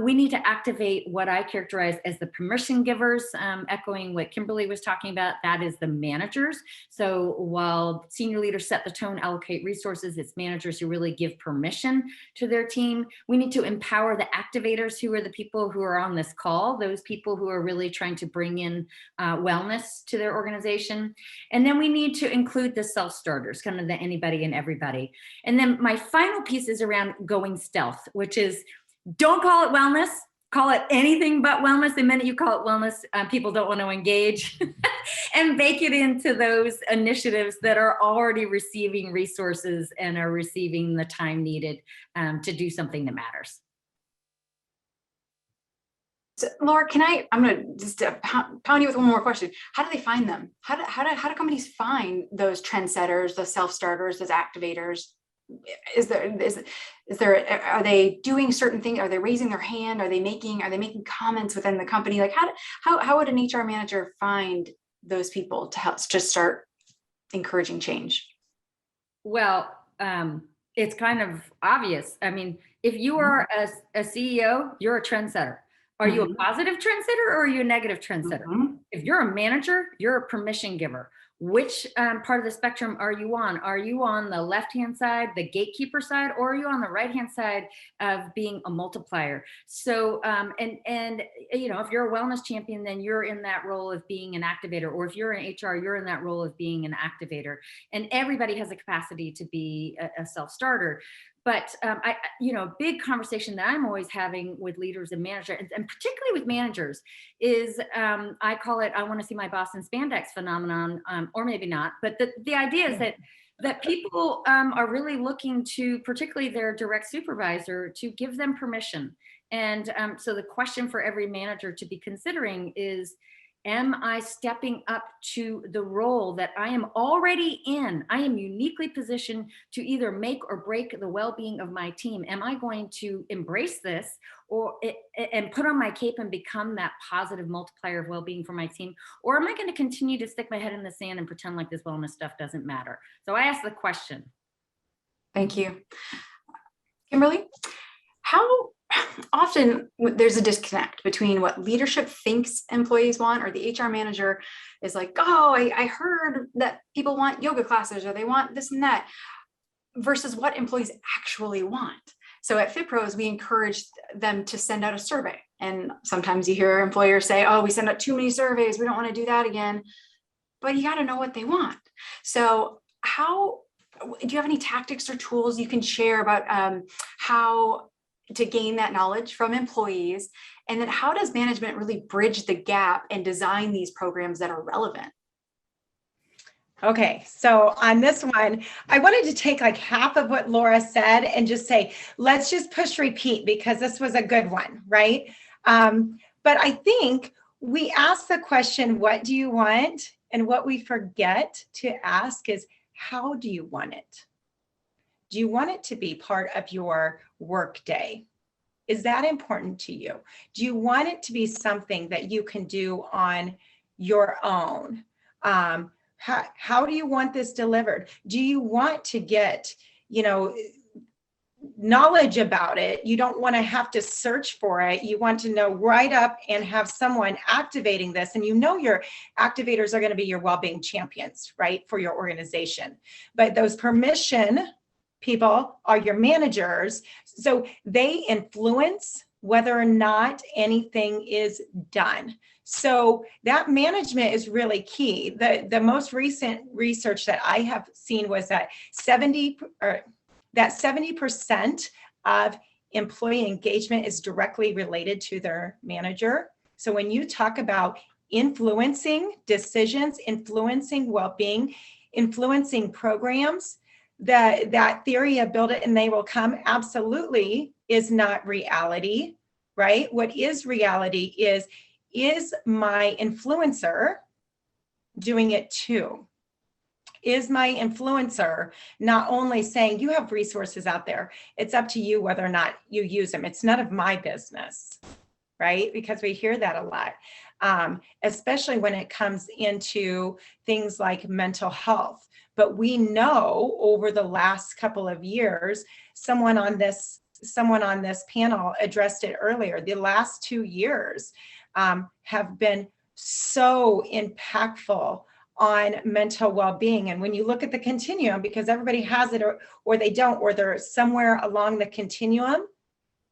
We need to activate what I characterize as the permission givers, echoing what Kimberly was talking about, that is the managers. So while senior leaders set the tone, allocate resources, it's managers who really give permission to their team. We need to empower the activators, who are the people who are on this call, those people who are really trying to bring in wellness to their organization. And then we need to include the self-starters, kind of the anybody and everybody. And then my final piece is around going stealth, which is, don't call it wellness, call it anything but wellness. The minute you call it wellness, people don't want to engage. And bake it into those initiatives that are already receiving resources and are receiving the time needed to do something that matters. So, Laura, I'm going to just pound you with one more question. How do they find them? How do companies find those trendsetters, the self-starters, those activators? Are they doing certain things? Are they raising their hand? Are they making comments within the company? Like how would an HR manager find those people to help just start encouraging change? Well, it's kind of obvious. I mean, if you are a CEO, you're a trendsetter. Are you a positive trendsetter or are you a negative trendsetter? If you're a manager, you're a permission giver. Which part of the spectrum are you on? Are you on the left-hand side, the gatekeeper side, or are you on the right-hand side of being a multiplier? So, and you know, if you're a wellness champion, then you're in that role of being an activator, or if you're in HR, you're in that role of being an activator. And everybody has a capacity to be a self-starter. But you know, a big conversation that I'm always having with leaders and managers, and particularly with managers, is I call it, I want to see my boss in spandex phenomenon, or maybe not. But the idea is that people are really looking to, particularly their direct supervisor, to give them permission. And so the question for every manager to be considering is, am I stepping up to the role that I am already in? I am uniquely positioned to either make or break the well-being of my team. Am I going to embrace this and put on my cape and become that positive multiplier of well-being for my team? Or am I going to continue to stick my head in the sand and pretend like this wellness stuff doesn't matter? So I asked the question. Thank you. Kimberly, how often there's a disconnect between what leadership thinks employees want, or the HR manager is like, oh, I heard that people want yoga classes or they want this and that, versus what employees actually want. So at FitPros, we encourage them to send out a survey. And sometimes you hear employers say, oh, we send out too many surveys, we don't want to do that again. But you got to know what they want. So do you have any tactics or tools you can share about how to gain that knowledge from employees? And then how does management really bridge the gap and design these programs that are relevant? Okay, so on this one, I wanted to take like half of what Laura said and just say, let's just push repeat, because this was a good one, right? But I think we ask the question, what do you want? And what we forget to ask is, how do you want it? Do you want it to be part of your work day? Is that important to you? Do you want it to be something that you can do on your own? How do you want this delivered? Do you want to get, knowledge about it? You don't want to have to search for it. You want to know right up and have someone activating this. And your activators are going to be your well-being champions, right, for your organization. But those permission people are your managers. So they influence whether or not anything is done. So that management is really key. The most recent research that I have seen was that 70% of employee engagement is directly related to their manager. So when you talk about influencing decisions, influencing well-being, influencing programs, that theory of build it and they will come absolutely is not reality, right? What is reality is my influencer doing it too? Is my influencer not only saying, you have resources out there, it's up to you whether or not you use them. It's none of my business, right? Because we hear that a lot, especially when it comes into things like mental health. But we know over the last couple of years, someone on this panel addressed it earlier, the last 2 years have been so impactful on mental well-being. And when you look at the continuum, because everybody has it or they don't, or they're somewhere along the continuum,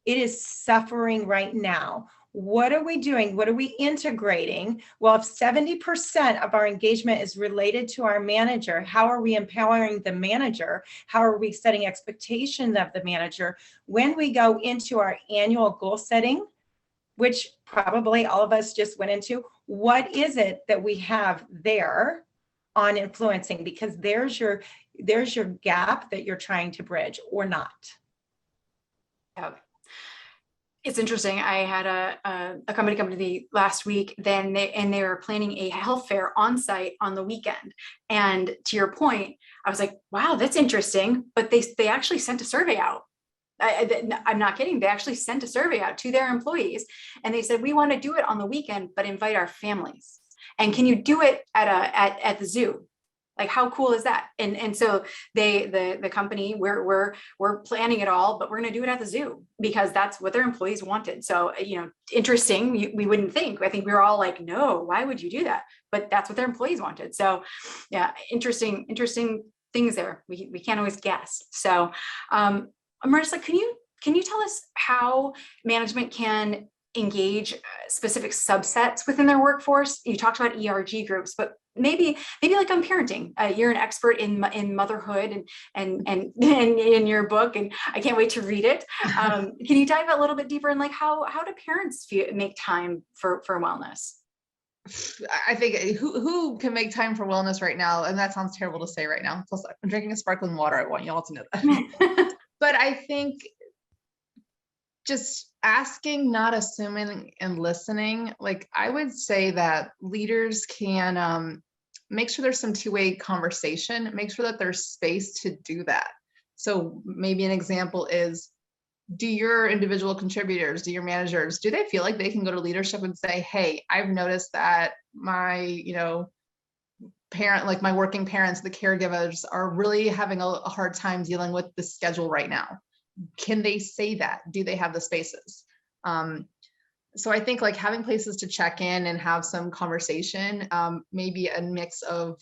it is suffering right now. What are we doing? What are we integrating? Well, if 70% of our engagement is related to our manager, how are we empowering the manager? How are we setting expectations of the manager? When we go into our annual goal setting, which probably all of us just went into, what is it that we have there on influencing? Because there's your gap that you're trying to bridge or not. Yeah. It's interesting. I had a company come to me last week. They were planning a health fair on site on the weekend. And to your point, I was like, wow, that's interesting. But they actually sent a survey out. I'm not kidding. They actually sent a survey out to their employees, and they said, we want to do it on the weekend, but invite our families. And can you do it at the zoo? Like, how cool is that? And so the company, we're planning it all, but we're going to do it at the zoo because that's what their employees wanted. So, interesting. We wouldn't think. I think we were all like, no, why would you do that? But that's what their employees wanted. So, yeah, interesting things there. We can't always guess. So, Marissa, can you tell us how management can engage specific subsets within their workforce? You talked about ERG groups, but maybe like on parenting. You're an expert in motherhood and in your book, and I can't wait to read it. Can you dive a little bit deeper in like how do parents make time for wellness? I think who can make time for wellness right now? And that sounds terrible to say right now. Plus, I'm drinking a sparkling water. I want you all to know that. But I think just asking, not assuming, and listening. Like, I would say that leaders can make sure there's some two-way conversation, make sure that there's space to do that. So maybe an example is, do your individual contributors, do your managers, do they feel like they can go to leadership and say, hey, I've noticed that my, parent, like my working parents, the caregivers are really having a hard time dealing with the schedule right now. Can they say that? Do they have the spaces? So I think like having places to check in and have some conversation, maybe a mix of,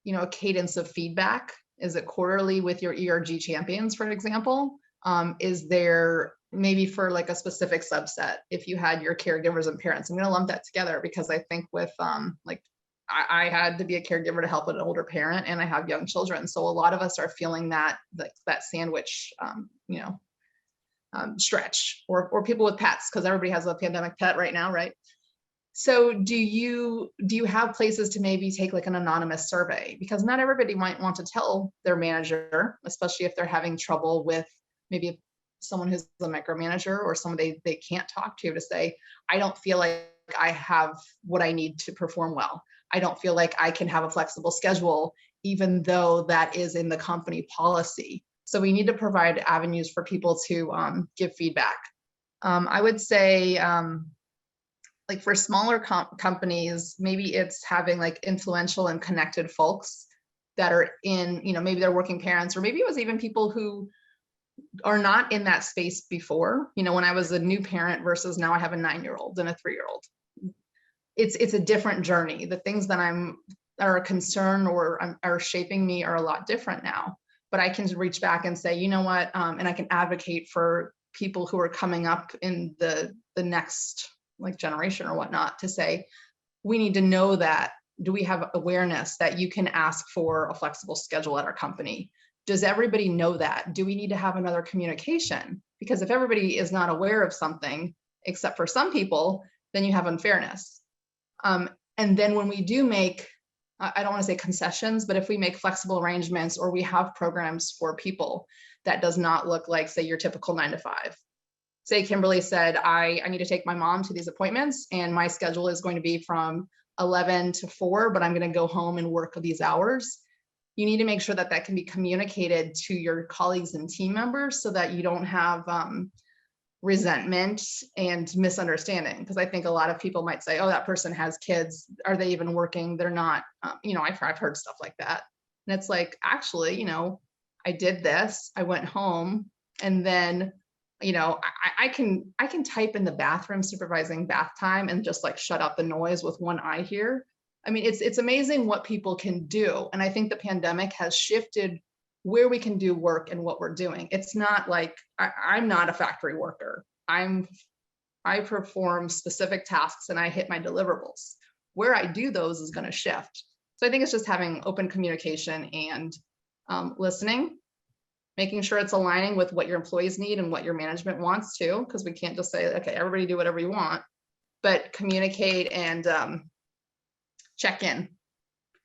a cadence of feedback. Is it quarterly with your ERG champions, for example? Is there maybe for like a specific subset, if you had your caregivers and parents? I'm going to lump that together because I think with I had to be a caregiver to help an older parent, and I have young children. So a lot of us are feeling that sandwich, stretch, or people with pets, because everybody has a pandemic pet right now, right? So do you have places to maybe take like an anonymous survey? Because not everybody might want to tell their manager, especially if they're having trouble with maybe someone who's a micromanager or someone they can't talk to say, I don't feel like I have what I need to perform well. I don't feel like I can have a flexible schedule, even though that is in the company policy. So we need to provide avenues for people to give feedback. I would say, like for smaller companies, maybe it's having like influential and connected folks that are in, maybe they're working parents, or maybe it was even people who are not in that space before. When I was a new parent versus now I have a 9-year-old and a 3-year-old. It's a different journey. The things that are a concern or are shaping me are a lot different now. But I can reach back and say, you know what, and I can advocate for people who are coming up in the next like generation or whatnot, to say, we need to know that. Do we have awareness that you can ask for a flexible schedule at our company? Does everybody know that? Do we need to have another communication? Because if everybody is not aware of something, except for some people, then you have unfairness. And then when we do make, I don't want to say concessions, but if we make flexible arrangements or we have programs for people, that does not look like, say, your typical 9 to 5. Say Kimberly said, I need to take my mom to these appointments and my schedule is going to be from 11 to 4, but I'm going to go home and work these hours. You need to make sure that that can be communicated to your colleagues and team members so that you don't have resentment and misunderstanding. Because I think a lot of people might say, oh, that person has kids. Are they even working? They're not. I've heard stuff like that. And it's like, actually, I did this. I went home and then I can type in the bathroom supervising bath time and just like shut out the noise with one eye here. I mean, it's amazing what people can do. And I think the pandemic has shifted where we can do work and what we're doing. It's not like I'm not a factory worker. I perform specific tasks and I hit my deliverables. Where I do those is going to shift. So I think it's just having open communication and listening, making sure it's aligning with what your employees need and what your management wants too, because we can't just say, okay, everybody do whatever you want, but communicate and check in.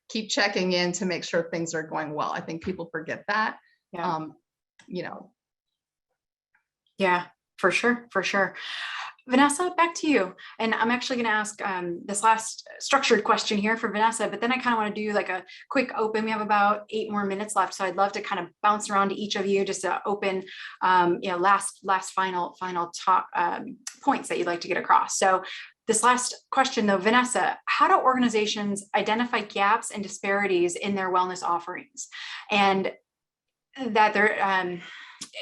Keep checking in to make sure things are going well. I think people forget that. Yeah. Yeah, for sure. Vanessa, back to you. And I'm actually going to ask this last structured question here for Vanessa, but then I kind of want to do like a quick open. We have about 8 more minutes left. So I'd love to kind of bounce around to each of you, just to open, last final talk points that you'd like to get across. So this last question though, Vanessa, how do organizations identify gaps and disparities in their wellness offerings, and that they're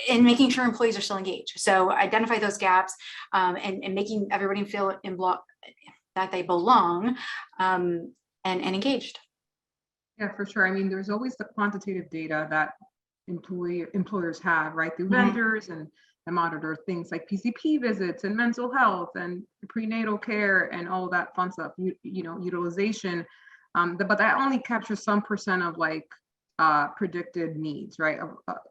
in making sure employees are still engaged? So identify those gaps and making everybody feel that they belong and engaged. Yeah, for sure. I mean, there's always the quantitative data that employers have, right? Through vendors and monitor things like PCP visits and mental health and prenatal care and all that fun stuff, utilization. But that only captures some percent of like predicted needs, right,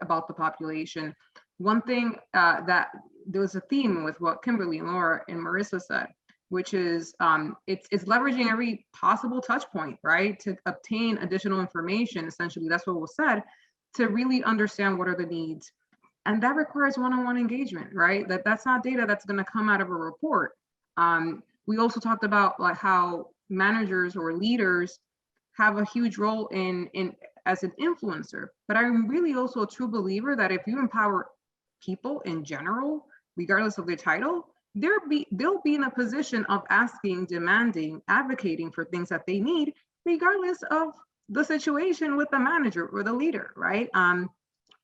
about the population. One thing that there was a theme with what Kimberly and Laura and Marissa said, which is it's leveraging every possible touch point, right, to obtain additional information. Essentially, that's what was said, to really understand what are the needs. And that requires one-on-one engagement, right? That's not data that's going to come out of a report. We also talked about like how managers or leaders have a huge role in as an influencer, but I'm really also a true believer that if you empower people in general, regardless of their title, they'll be in a position of asking, demanding, advocating for things that they need, regardless of the situation with the manager or the leader, right?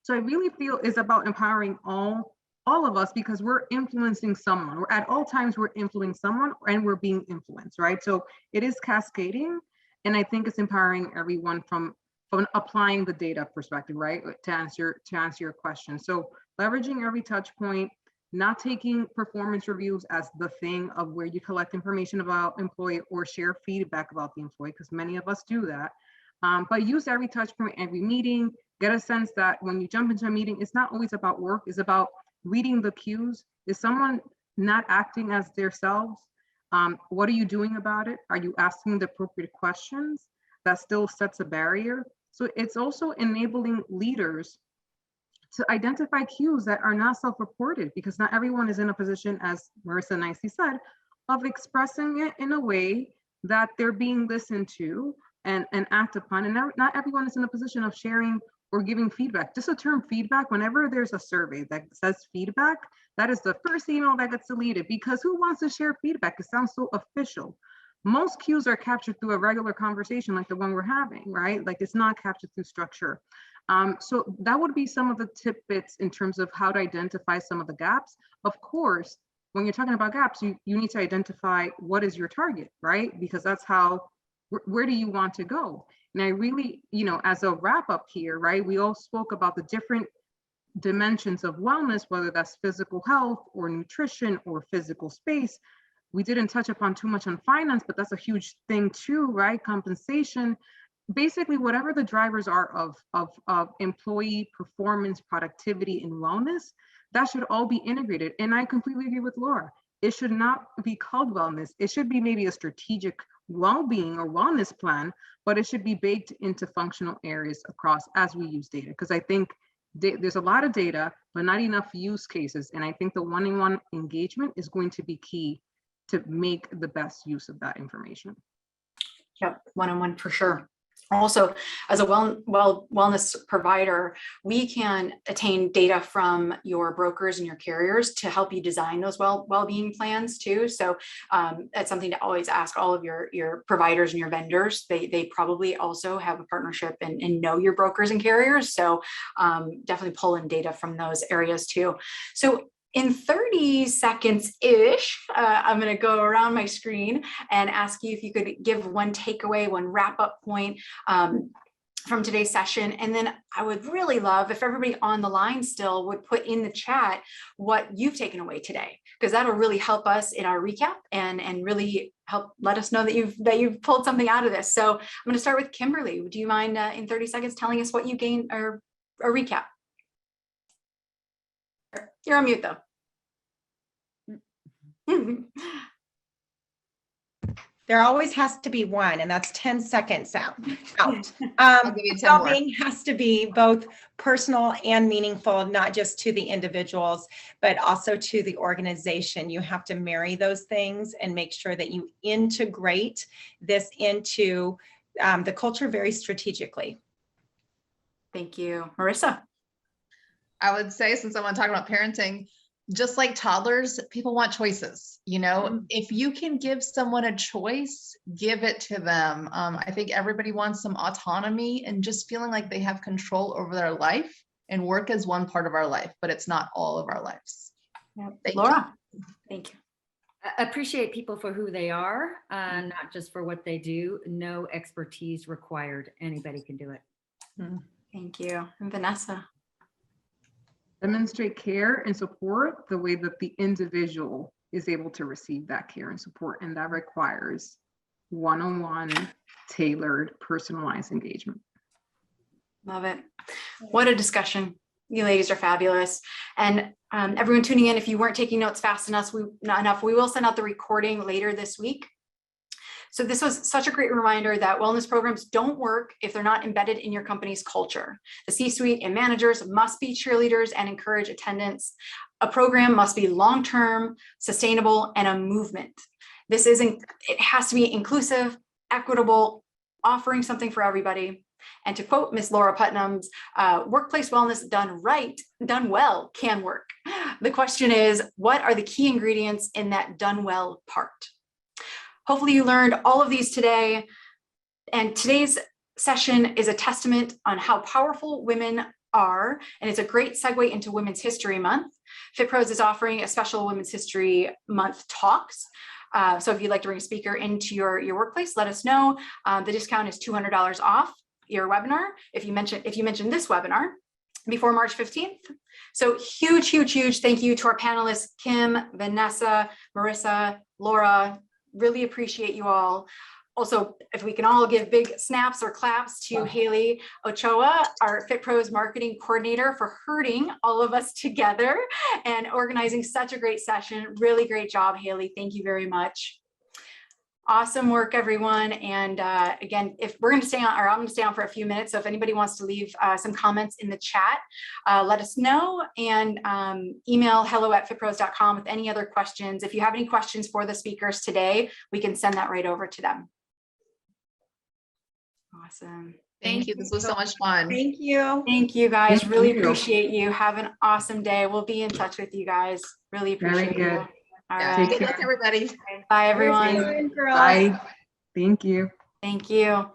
So I really feel it's about empowering all of us, because we're influencing someone. We're at all times we're influencing someone and we're being influenced, right? So it is cascading, and I think it's empowering everyone from applying the data perspective, right? To answer your question. So leveraging every touch point, not taking performance reviews as the thing of where you collect information about employee or share feedback about the employee, because many of us do that. But use every touch point, every meeting. Get a sense that when you jump into a meeting, it's not always about work, it's about reading the cues. Is someone not acting as themselves? What are you doing about it? Are you asking the appropriate questions? That still sets a barrier. So it's also enabling leaders to identify cues that are not self-reported, because not everyone is in a position, as Marissa nicely said, of expressing it in a way that they're being listened to and act upon. And not everyone is in a position of sharing or giving feedback. Just the term feedback, whenever there's a survey that says feedback, that is the first email that gets deleted, because who wants to share feedback? It sounds so official. Most cues are captured through a regular conversation like the one we're having, right? Like it's not captured through structure. So that would be some of the tidbits in terms of how to identify some of the gaps. Of course, when you're talking about gaps, you need to identify what is your target, right? Because that's how, where do you want to go? And I really, as a wrap up here, right, we all spoke about the different dimensions of wellness, whether that's physical health or nutrition or physical space. We didn't touch upon too much on finance, but that's a huge thing too, right? Compensation, basically whatever the drivers are of employee performance, productivity, and wellness, that should all be integrated. And I completely agree with Laura. It should not be called wellness. It should be maybe a strategic well-being or wellness plan, but it should be baked into functional areas across as we use data. Because I think there's a lot of data, but not enough use cases. And I think the one-on-one engagement is going to be key to make the best use of that information. Yep, one-on-one for sure. Also, as a wellness provider, we can attain data from your brokers and your carriers to help you design those well-being plans too. So that's something to always ask all of your providers and your vendors. They probably also have a partnership and know your brokers and carriers. So definitely pull in data from those areas too. So in 30 seconds-ish, I'm going to go around my screen and ask you if you could give one takeaway, one wrap-up point from today's session. And then I would really love if everybody on the line still would put in the chat what you've taken away today, because that'll really help us in our recap and really help let us know that you've pulled something out of this. So I'm going to start with Kimberly. Would you mind in 30 seconds telling us what you gained or a recap? You're on mute though. There always has to be one, and that's 10 seconds out. I'll give you 10 more. Well-being has to be both personal and meaningful, not just to the individuals, but also to the organization. You have to marry those things and make sure that you integrate this into the culture very strategically. Thank you. Marissa? I would say, since I want to talk about parenting, just like toddlers, people want choices. If you can give someone a choice, give it to them. I think everybody wants some autonomy and just feeling like they have control over their life, and work is one part of our life, but it's not all of our lives. Yep. Laura? Thank you. Appreciate people for who they are, not just for what they do. No expertise required. Anybody can do it. Thank you. And Vanessa? Demonstrate care and support the way that the individual is able to receive that care and support. And that requires one-on-one, tailored, personalized engagement. Love it. What a discussion. You ladies are fabulous. And everyone tuning in, if you weren't taking notes fast enough, we will send out the recording later this week. So this was such a great reminder that wellness programs don't work if they're not embedded in your company's culture. The C-suite and managers must be cheerleaders and encourage attendance. A program must be long-term, sustainable, and a movement. It has to be inclusive, equitable, offering something for everybody. And to quote Miss Laura Putnam's, workplace wellness done well can work. The question is, what are the key ingredients in that done well part? Hopefully you learned all of these today. And today's session is a testament on how powerful women are. And it's a great segue into Women's History Month. FitPros is offering a special Women's History Month talks. So if you'd like to bring a speaker into your workplace, let us know. The discount is $200 off your webinar if you mention this webinar before March 15th. So huge thank you to our panelists, Kim, Vanessa, Marissa, Laura. Really appreciate you all. Also, if we can all give big snaps or claps to Haley Ochoa, our FitPros marketing coordinator, for herding all of us together and organizing such a great session. Really great job, Haley. Thank you very much. Awesome work, everyone. And again, if we're going to stay on, or I'm going to stay on for a few minutes. So if anybody wants to leave some comments in the chat, let us know, and email hello@fitpros.com with any other questions. If you have any questions for the speakers today, we can send that right over to them. Awesome. Thank you. This was so much fun. Thank you. Thank you, guys. Thank Really you. appreciate you. Have an awesome day. We'll be in touch with you guys. Really Very appreciate you. good. All Yeah. right. Good luck, everybody. Bye, everyone. Girls. Bye. Thank you. Thank you.